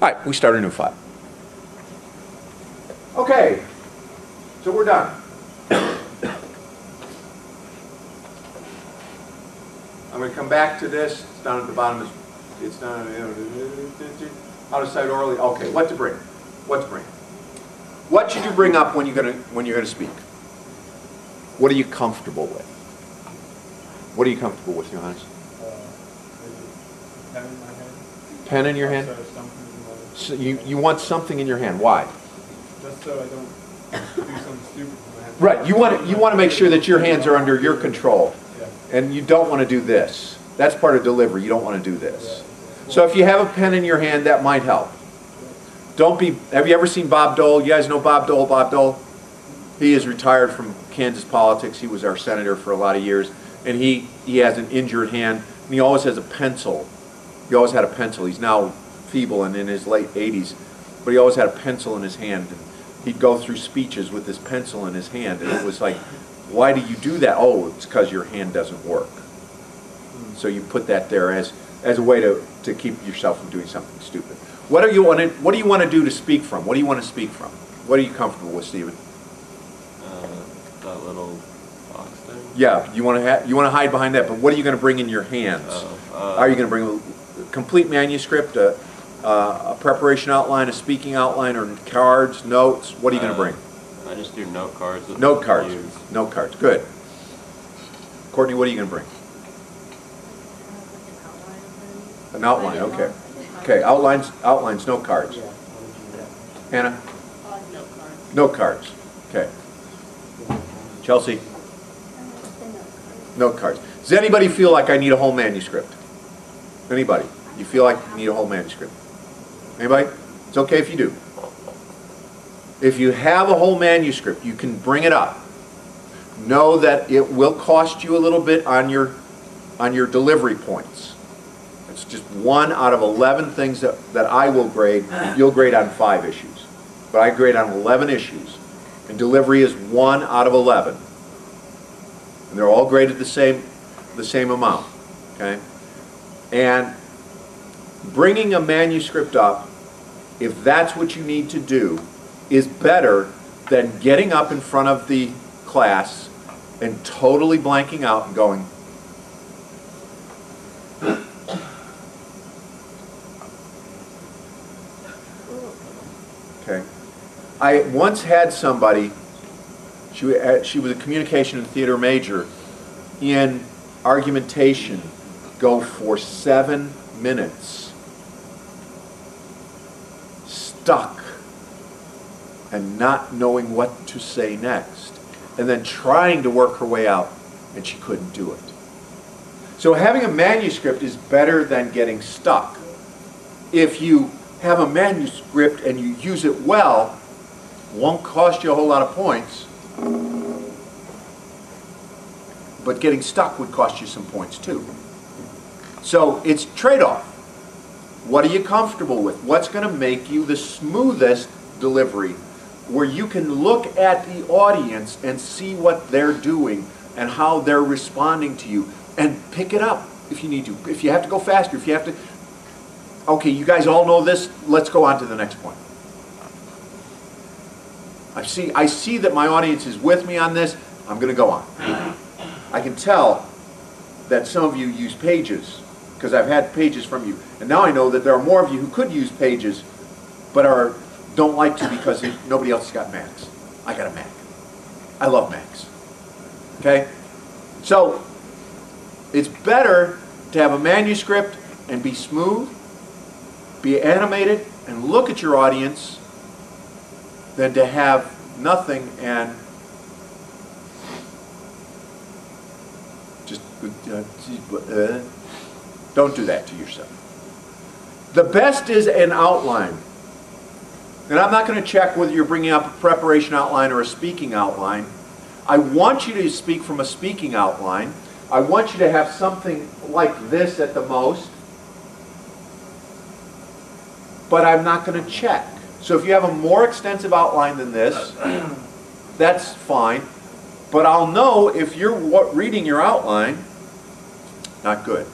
All right, we start a new file. Okay, so we're done. I'm going to come back to this. It's down at the bottom. It's down out of sight orally. Okay, what to bring? What to bring? What should you bring up when you're gonna speak? What are you comfortable with? What are you comfortable with, Johannes? Pen in my hand. Pen in your hand? So you want something in your hand. Why? Just so I don't do something stupid with my hand. Right. You want to make sure that your hands are under your control, Yeah. and you don't want to do this. That's part of delivery. You don't want to do this. So if you have a pen in your hand, that might help. Don't be. Have you ever seen Bob Dole? You guys know Bob Dole? Bob Dole. He is retired from Kansas politics. He was our senator for a lot of years, and he has an injured hand, and he always has a pencil. He always had a pencil. He's now feeble and in his late 80s, but he always had a pencil in his hand. And he'd go through speeches with this pencil in his hand, and it was like, why do you do that? Oh, it's because your hand doesn't work. So you put that there as a way to keep yourself from doing something stupid. What do you want to do to speak from? What do you want to speak from? What are you comfortable with, Stephen? That little box thing. Yeah, you want to hide behind that. But what are you going to bring in your hands? Are you going to bring a complete manuscript, a preparation outline, a speaking outline, or cards, notes? What are you going to bring? I just do note cards. Note cards. Note cards. Good. Courtney, what are you going to bring? An outline. Okay. Okay. Outlines. Note cards. Hannah. Note cards. Okay. Chelsea. Note cards. Does anybody feel like I need a whole manuscript? Anybody? You feel like you need a whole manuscript? Anybody? It's okay if you do. If you have a whole manuscript, you can bring it up. Know that it will cost you a little bit on your delivery points. It's just 1 out of 11 things that I will grade. You'll grade on 5 issues. But I grade on 11 issues. And delivery is 1 out of 11. And they're all graded the same amount. Okay? And bringing a manuscript up, if that's what you need to do, is better than getting up in front of the class and totally blanking out and going, okay. I once had somebody, she was a communication and theater major, in argumentation, go for 7 minutes, stuck, and not knowing what to say next, and then trying to work her way out, and she couldn't do it. So having a manuscript is better than getting stuck. If you have a manuscript and you use it well, it won't cost you a whole lot of points, but getting stuck would cost you some points too. So it's trade-off. What are you comfortable with? What's going to make you the smoothest delivery, where you can look at the audience and see what they're doing and how they're responding to you, and pick it up if you need to. If you have to go faster, if you have to, okay, you guys all know this, let's go on to the next point. I see that my audience is with me on this, I'm going to go on. I can tell that some of you use pages, because I've had pages from you. And now I know that there are more of you who could use pages, but don't like to because nobody else has got Macs. I got a Mac. I love Macs. Okay? So, it's better to have a manuscript and be smooth, be animated, and look at your audience than to have nothing and just don't do that to yourself. The best is an outline. And I'm not going to check whether you're bringing up a preparation outline or a speaking outline. I want you to speak from a speaking outline. I want you to have something like this at the most. But I'm not going to check. So if you have a more extensive outline than this, that's fine. But I'll know if you're reading your outline, not good.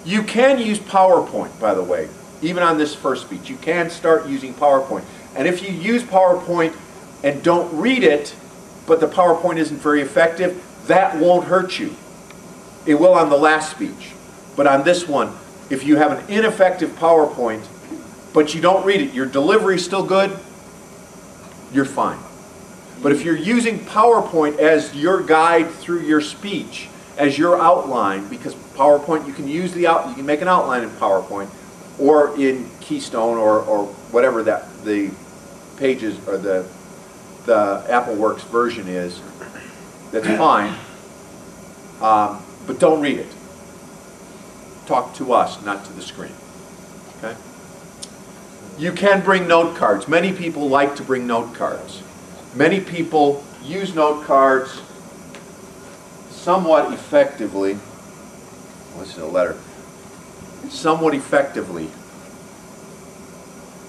You can use PowerPoint, by the way. even on this first speech. You can start using PowerPoint. And if you use PowerPoint and don't read it, but the PowerPoint isn't very effective, that won't hurt you. It will on the last speech. But on this one, if you have an ineffective PowerPoint, but you don't read it, your delivery is still good, you're fine. But if you're using PowerPoint as your guide through your speech, as your outline, because PowerPoint, you can use you can make an outline in PowerPoint, or in Keystone, or whatever that the Pages or the AppleWorks version is. That's fine, but don't read it. Talk to us, not to the screen. Okay? You can bring note cards. Many people like to bring note cards. Many people use note cards somewhat effectively. What's the letter? Somewhat effectively.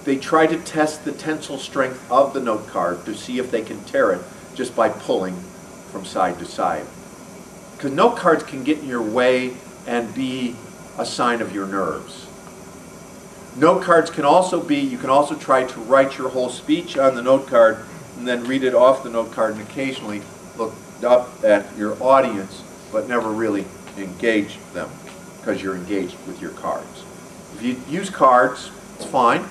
They try to test the tensile strength of the note card to see if they can tear it just by pulling from side to side. Because note cards can get in your way and be a sign of your nerves. Note cards can also be, you can also try to write your whole speech on the note card and then read it off the note card and occasionally look up at your audience but never really engage them because you're engaged with your cards. If you use cards, it's fine.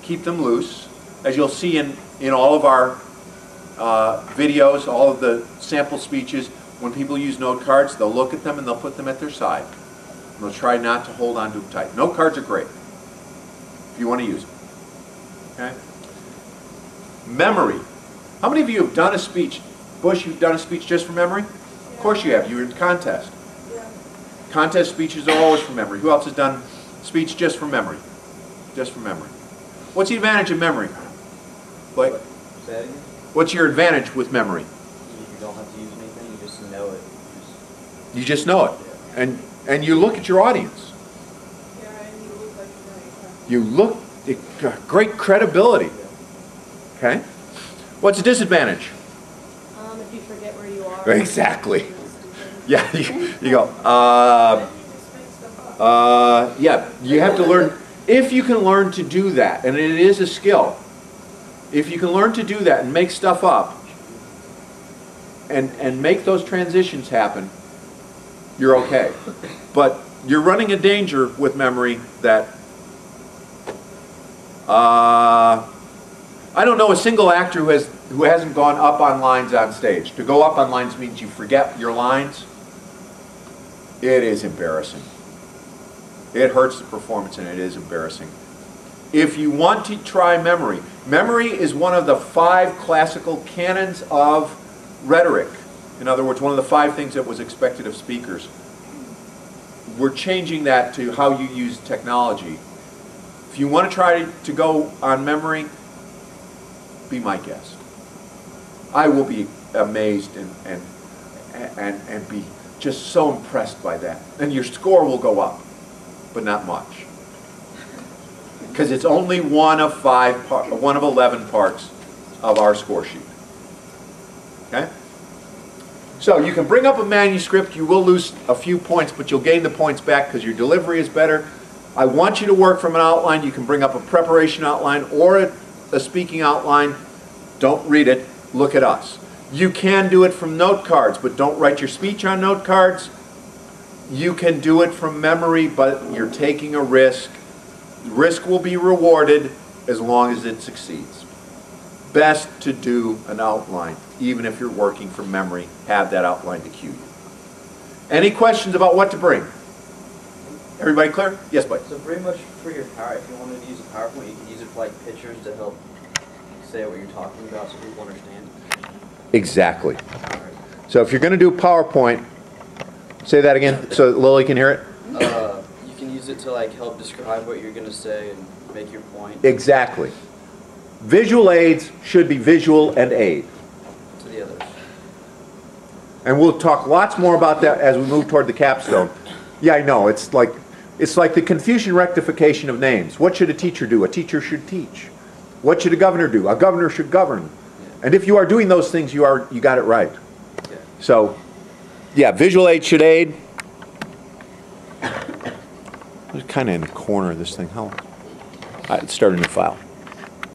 Keep them loose. As you'll see in all of our videos, all of the sample speeches, when people use note cards, they'll look at them and they'll put them at their side. And they'll try not to hold on to them tight. Note cards are great if you want to use them. Okay? Memory. How many of you have done a speech? Bush, you've done a speech just from memory? Of course you have. You were in contest. Yeah. Contest speeches are always from memory. Who else has done speech just from memory? Just from memory. What's the advantage of memory? Like, what's your advantage with memory? You don't have to use anything, you just know it. You just know it. And you look at your audience. Yeah, and you look like You look, great credibility. Okay? What's the disadvantage? if you forget where you are. Exactly. Yeah, you go, yeah, you have to learn, if you can learn to do that, and it is a skill, if you can learn to do that and make stuff up, and make those transitions happen, you're okay. But you're running a danger with memory that, I don't know a single actor who hasn't gone up on lines on stage. To go up on lines means you forget your lines. It is embarrassing. It hurts the performance and it is embarrassing. If you want to try memory, memory is one of the 5 classical canons of rhetoric. In other words, one of the 5 things that was expected of speakers. We're changing that to how you use technology. If you want to try to go on memory, be my guest. I will be amazed and be just so impressed by that. And your score will go up, but not much. Because it's only one of 11 parts of our score sheet. Okay? So you can bring up a manuscript, you will lose a few points, but you'll gain the points back because your delivery is better. I want you to work from an outline. You can bring up a preparation outline or a speaking outline. Don't read it, look at us. You can do it from note cards, but don't write your speech on note cards. You can do it from memory, but you're taking a risk. Risk will be rewarded as long as it succeeds. Best to do an outline, even if you're working from memory, have that outline to cue you. Any questions about what to bring? Everybody clear? Yes, Blake. So pretty much for your power, if you wanted to use a PowerPoint, you can use it for like pictures to help say what you're talking about so people understand. Exactly. So if you're going to do PowerPoint, say that again so Lily can hear it. You can use it to like help describe what you're going to say and make your point. Exactly. Visual aids should be visual and aid. To the others. And we'll talk lots more about that as we move toward the capstone. Yeah, I know. It's like the confusion rectification of names. What should a teacher do? A teacher should teach. What should a governor do? A governor should govern. And if you are doing those things, you got it right. Yeah. So, yeah, visual aid should aid. It's kind of in the corner of this thing. How? Let's start a new file.